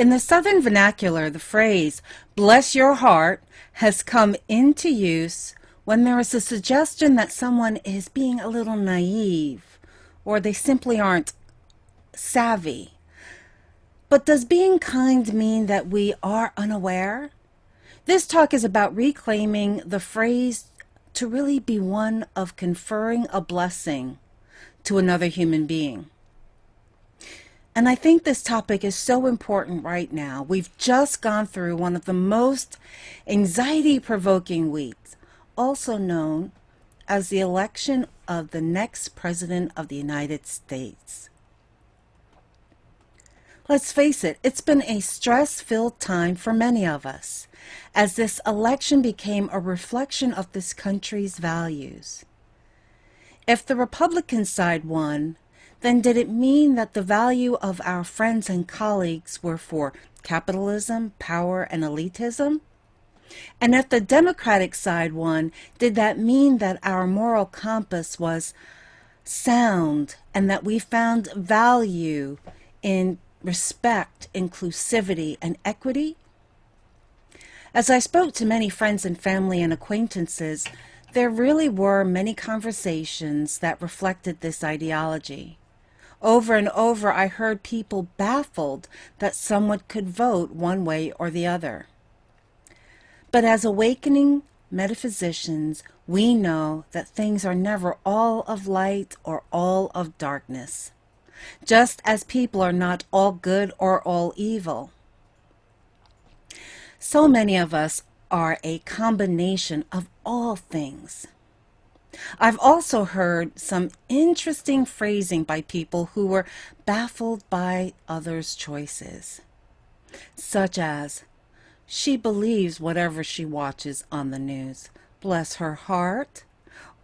In the Southern vernacular, the phrase, bless your heart, has come into use when there is a suggestion that someone is being a little naive or they simply aren't savvy. But does being kind mean that we are unaware? This talk is about reclaiming the phrase to really be one of conferring a blessing to another human being. And I think this topic is so important right now. We've just gone through one of the most anxiety-provoking weeks, also known as the election of the next President of the United States. Let's face it, it's been a stress-filled time for many of us, as this election became a reflection of this country's values. If the Republican side won, then did it mean that the value of our friends and colleagues were for capitalism, power, and elitism? And if the Democratic side won, did that mean that our moral compass was sound and that we found value in respect, inclusivity, and equity? As I spoke to many friends and family and acquaintances, there really were many conversations that reflected this ideology. Over and over, I heard people baffled that someone could vote one way or the other. But as awakening metaphysicians, we know that things are never all of light or all of darkness, just as people are not all good or all evil. So many of us are a combination of all things. I've also heard some interesting phrasing by people who were baffled by others' choices, such as, she believes whatever she watches on the news, bless her heart,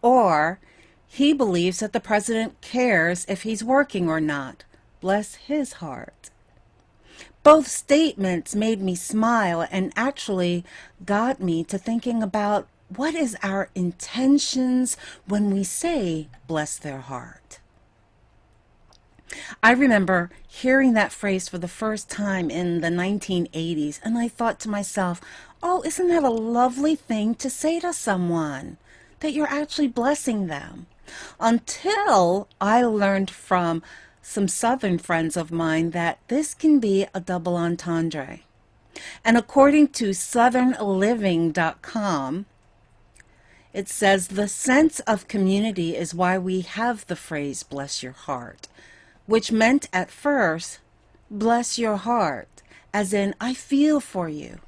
or he believes that the president cares if he's working or not, bless his heart. Both statements made me smile and actually got me to thinking about what is our intentions when we say bless their heart. I remember hearing that phrase for the first time in the 1980s, and I thought to myself, oh, isn't that a lovely thing to say to someone, that you're actually blessing them? Until I learned from some Southern friends of mine that this can be a double entendre. And according to southernliving.com, it says the sense of community is why we have the phrase bless your heart, which meant at first, bless your heart, as in I feel for you.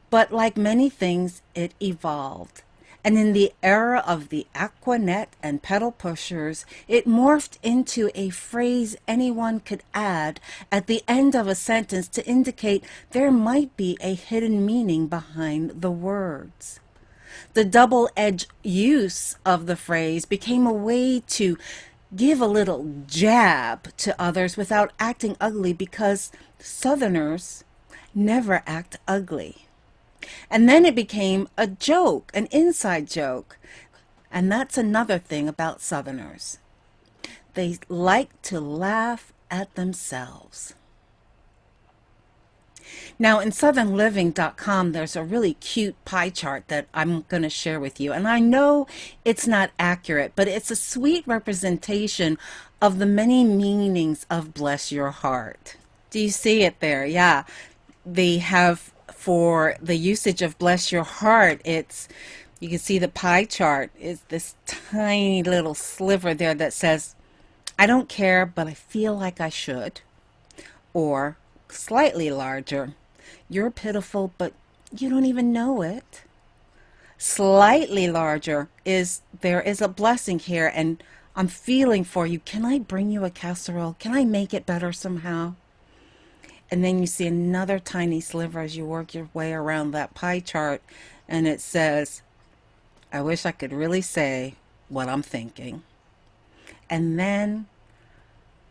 But like many things, it evolved. And in the era of the Aquanet and pedal pushers, it morphed into a phrase anyone could add at the end of a sentence to indicate there might be a hidden meaning behind the words. The double-edged use of the phrase became a way to give a little jab to others without acting ugly, because Southerners never act ugly. And then it became a joke, an inside joke. And that's another thing about Southerners. They like to laugh at themselves. Now, in southernliving.com, there's a really cute pie chart that I'm going to share with you. And I know it's not accurate, but it's a sweet representation of the many meanings of bless your heart. Do you see it there? Yeah. They have, for the usage of bless your heart, you can see the pie chart is this tiny little sliver there that says, I don't care, but I feel like I should. Or slightly larger, you're pitiful, but you don't even know it. Slightly larger is, there is a blessing here, and I'm feeling for you. Can I bring you a casserole? Can I make it better somehow? And then you see another tiny sliver as you work your way around that pie chart, and it says, I wish I could really say what I'm thinking. And then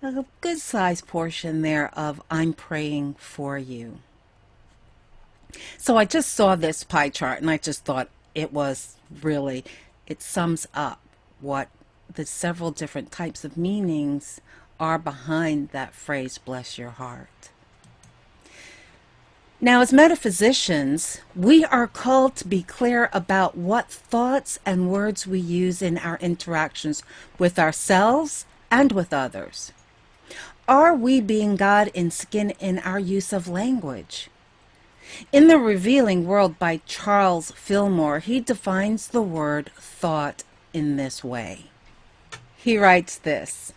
a good sized portion there of I'm praying for you. So I just saw this pie chart and I just thought it sums up what the several different types of meanings are behind that phrase, bless your heart. Now, as metaphysicians, we are called to be clear about what thoughts and words we use in our interactions with ourselves and with others. Are we being God in skin in our use of language? In The Revealing World by Charles Fillmore, he defines the word thought in this way. He writes this: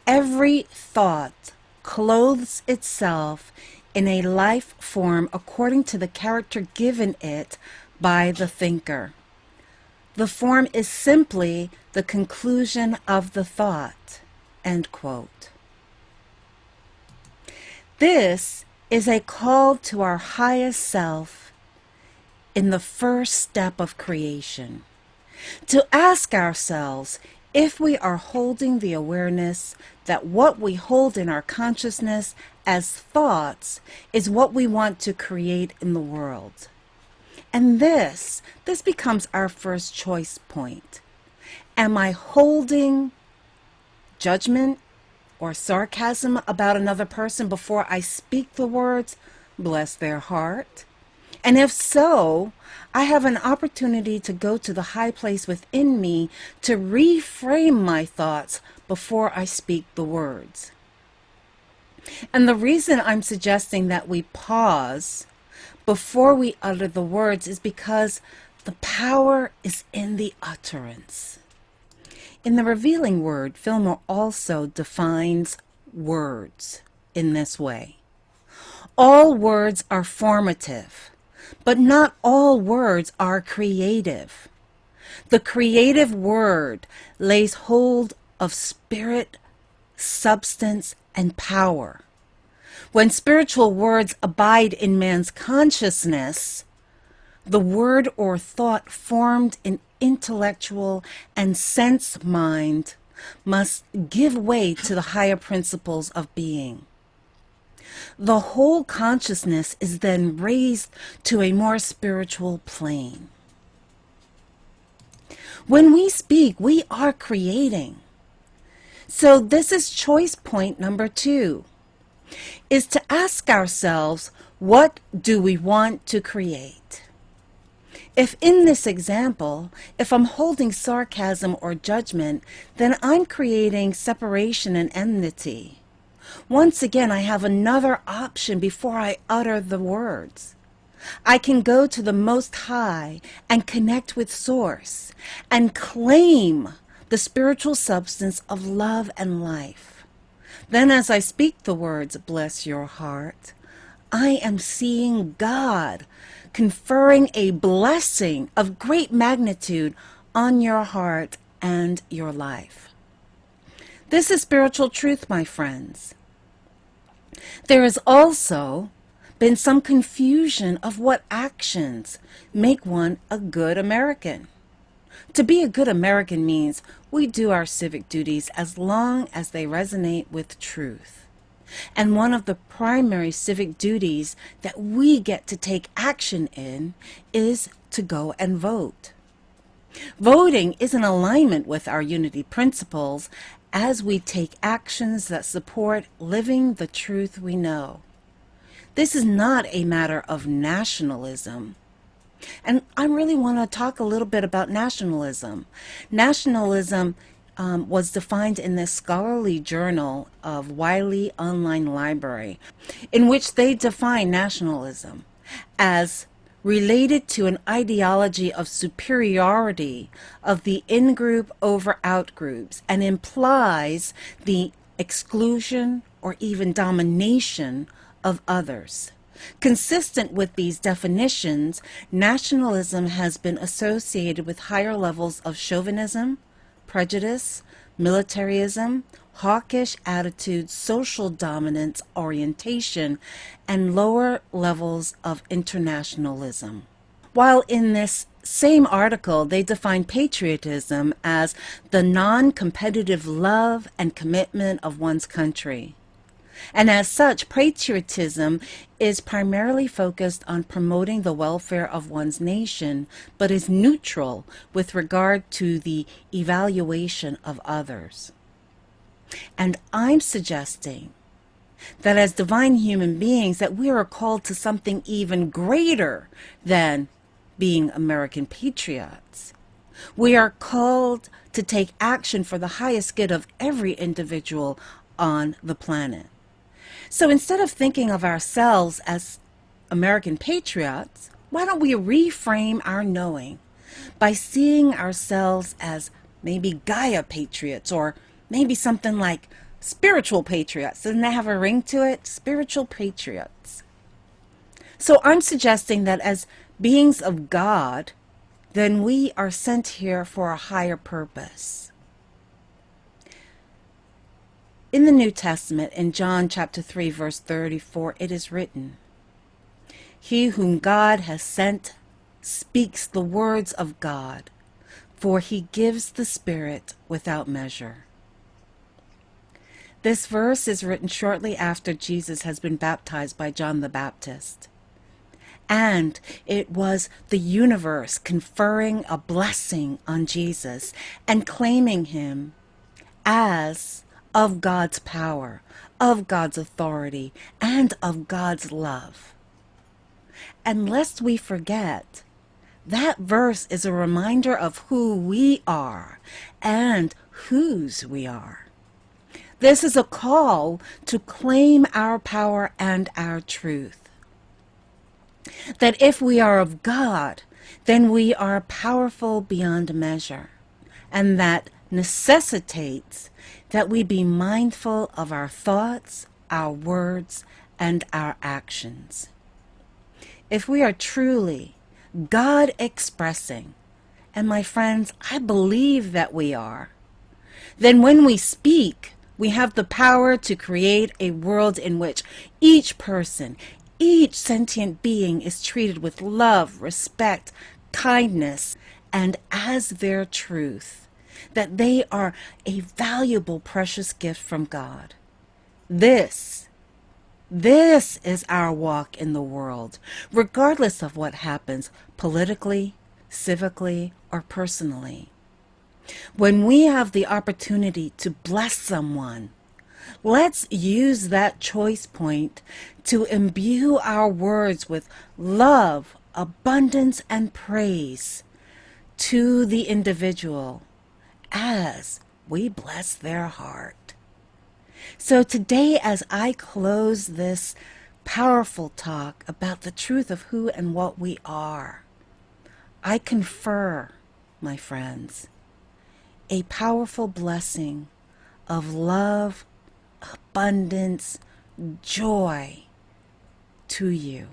every thought clothes itself in a life form according to the character given it by the thinker. The form is simply the conclusion of the thought. End quote. This is a call to our highest self in the first step of creation, to ask ourselves if we are holding the awareness that what we hold in our consciousness as thoughts is what we want to create in the world. And this becomes our first choice point. Am I holding judgment or sarcasm about another person before I speak the words, bless their heart? And if so, I have an opportunity to go to the high place within me to reframe my thoughts before I speak the words. And the reason I'm suggesting that we pause before we utter the words is because the power is in the utterance. In The Revealing Word, Fillmore also defines words in this way. All words are formative, but not all words are creative. The creative word lays hold of spirit, substance, and power. When spiritual words abide in man's consciousness, the word or thought formed in intellectual and sense mind must give way to the higher principles of being. The whole consciousness is then raised to a more spiritual plane. When we speak, we are creating. So this is choice point number 2, is to ask ourselves, what do we want to create? If in this example, if I'm holding sarcasm or judgment, then I'm creating separation and enmity. Once again, I have another option before I utter the words. I can go to the Most High and connect with Source and claim the spiritual substance of love and life. Then as I speak the words, bless your heart, I am seeing God conferring a blessing of great magnitude on your heart and your life. This is spiritual truth, my friends. There has also been some confusion of what actions make one a good American. To be a good American means we do our civic duties as long as they resonate with truth. And one of the primary civic duties that we get to take action in is to go and vote. Voting is in alignment with our unity principles as we take actions that support living the truth we know. This is not a matter of nationalism. And I really want to talk a little bit about nationalism. Nationalism was defined in this scholarly journal of Wiley Online Library, in which they define nationalism as related to an ideology of superiority of the in-group over out-groups and implies the exclusion or even domination of others. Consistent with these definitions, nationalism has been associated with higher levels of chauvinism, prejudice, militarism, hawkish attitudes, social dominance orientation, and lower levels of internationalism. While in this same article, they define patriotism as the non-competitive love and commitment of one's country. And as such, patriotism is primarily focused on promoting the welfare of one's nation, but is neutral with regard to the evaluation of others. And I'm suggesting that as divine human beings that we are called to something even greater than being American patriots. We are called to take action for the highest good of every individual on the planet. So instead of thinking of ourselves as American patriots, why don't we reframe our knowing by seeing ourselves as maybe Gaia patriots, or maybe something like spiritual patriots? Doesn't that have a ring to it? Spiritual patriots. So I'm suggesting that as beings of God, then we are sent here for a higher purpose. In the New Testament, in John chapter 3, verse 34, it is written, "He whom God has sent speaks the words of God, for he gives the Spirit without measure." This verse is written shortly after Jesus has been baptized by John the Baptist. And it was the universe conferring a blessing on Jesus and claiming him as of God's power, of God's authority, and of God's love. And lest we forget, that verse is a reminder of who we are and whose we are. This is a call to claim our power and our truth. That if we are of God, then we are powerful beyond measure. And that necessitates that we be mindful of our thoughts, our words, and our actions. If we are truly God expressing, and my friends, I believe that we are, then when we speak, we have the power to create a world in which each person, each sentient being is treated with love, respect, kindness, and as their truth, that they are a valuable, precious gift from God. This is our walk in the world, regardless of what happens politically, civically, or personally. When we have the opportunity to bless someone, let's use that choice point to imbue our words with love, abundance, and praise to the individual as we bless their heart. So today, as I close this powerful talk about the truth of who and what we are, I confer, my friends, a powerful blessing of love, abundance, joy to you.